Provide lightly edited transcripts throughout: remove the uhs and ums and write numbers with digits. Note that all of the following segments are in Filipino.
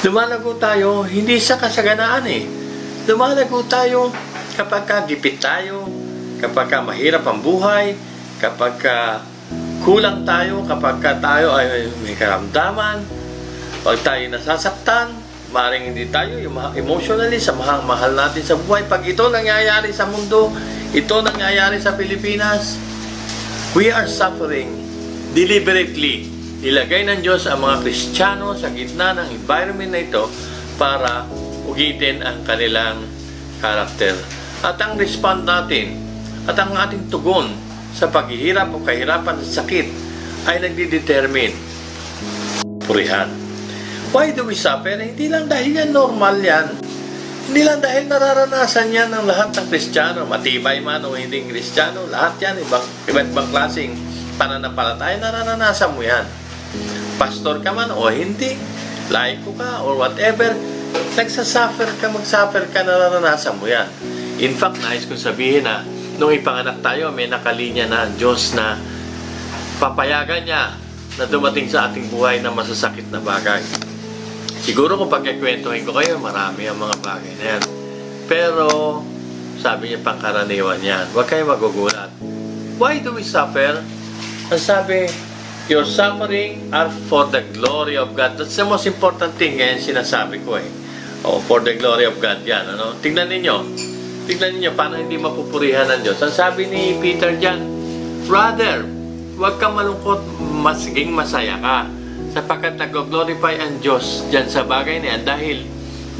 Lumalago tayo, hindi sa kasaganaan eh. Lumalago tayo kapag gipit tayo, kapag mahirap ang buhay, kapag kulang tayo, kapag tayo ay may karamdaman, pag tayo nasasaktan, maring hindi tayo emotionally sa mahal natin sa buhay. Pag ito nangyayari sa mundo, ito nangyayari sa Pilipinas, we are suffering deliberately. Ilagay ng Diyos ang mga Kristiyano sa gitna ng environment na ito para ugitin ang kanilang karakter. At ang respond natin at ang ating tugon sa paghihirap o kahirapan sa sakit ay nagdidetermine purihan. Why do we suffer? Hindi lang dahil yan normal yan. Hindi lang dahil nararanasan yan ng lahat ng Kristiyano, matibay man o hindi Kristiyano, lahat yan, iba't ibang klaseng pananampalataya, nararanasan mo yan. Pastor ka man o hindi, laiko ka or whatever, nagsasuffer ka, mag-suffer ka, nararanasan mo yan. In fact, nais kong sabihin na nung ipanganak tayo, may nakalinya na Diyos na papayagan niya na dumating sa ating buhay na masasakit na bagay. Siguro kung pagkikwentuhin ko kayo, marami ang mga bagay na yan. Pero, sabi niya pangkaraniwan yan. Huwag kayo magugulat. Why do we suffer? Ang sabi, your suffering are for the glory of God. That's the most important thing ngayon sinasabi ko eh. Oh, for the glory of God yan. Ano? Tingnan ninyo paano hindi mapupurihan ng Diyos. Ang sabi ni Peter dyan, brother, huwag kang malungkot, masiging masaya ka. Sapagkat nag-glorify ang Diyos dyan sa bagay na yan dahil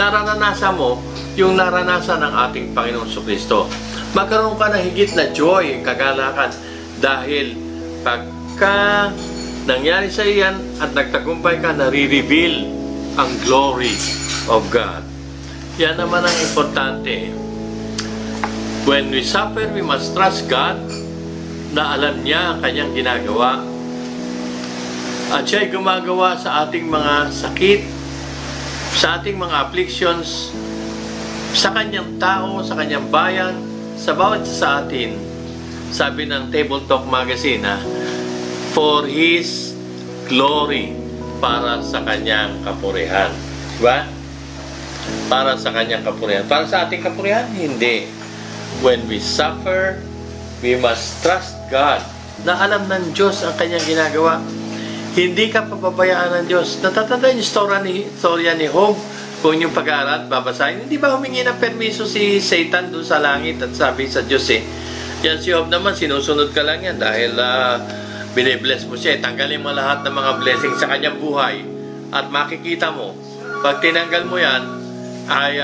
naranasan mo yung naranasan ng ating Panginoong Kristo. Magkaroon ka na higit na joy, kagalakan, dahil pagka nangyari sa iyan at nagtagumpay ka, nare-reveal ang glory of God. Yan naman ang importante. When we suffer, we must trust God na alam niya ang kanyang ginagawa. At siya'y gumagawa sa ating mga sakit, sa ating mga afflictions, sa kanyang tao, sa kanyang bayan, sa bawat sa atin. Sabi ng Table Talk Magazine, for His glory, para sa kanyang kapurihan. Diba? Para sa kanyang kapurihan. Para sa ating kapurihan? Hindi. When we suffer, we must trust God na alam ng Diyos ang kanyang ginagawa. Hindi ka papabayaan ng Diyos. Natatandaan yung storya ni Job, kung yung pag-aaral, babasahin. Hindi ba humingi ng permiso si Satan doon sa langit at sabi sa Diyos yan si Job naman, sinusunod ka lang yan dahil binibless mo siya. Tanggalin mo lahat ng mga blessings sa kanyang buhay at makikita mo, pag tinanggal mo yan, ay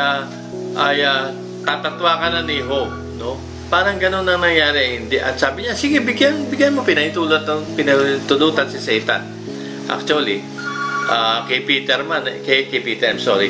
tatatwa ka na ni Job. No? Parang ganun ang nangyari. Hindi. At sabi niya, sige, bigyan mo, pinahintulutan si Satan. Actually,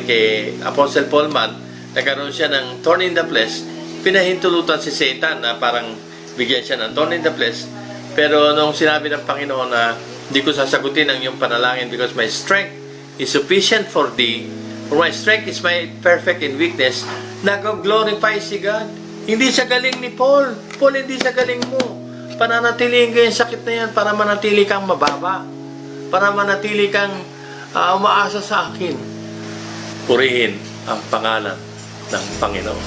kay Apostle Paul man, nagkaroon siya ng thorn in the flesh, pinahintulutan si Satan na parang bigyan siya ng thorn in the flesh. Pero nung sinabi ng Panginoon na hindi ko sasagutin ang iyong panalangin because my strength is sufficient for thee, for my strength is made perfect in weakness, nag-glorify si God. Hindi sa galing ni Paul. Paul, hindi sa galing mo. Pananatilihin ko yung sakit na yan para manatili kang mababa. Para manatili kang umaasa sa akin. Purihin ang pangalan ng Panginoon.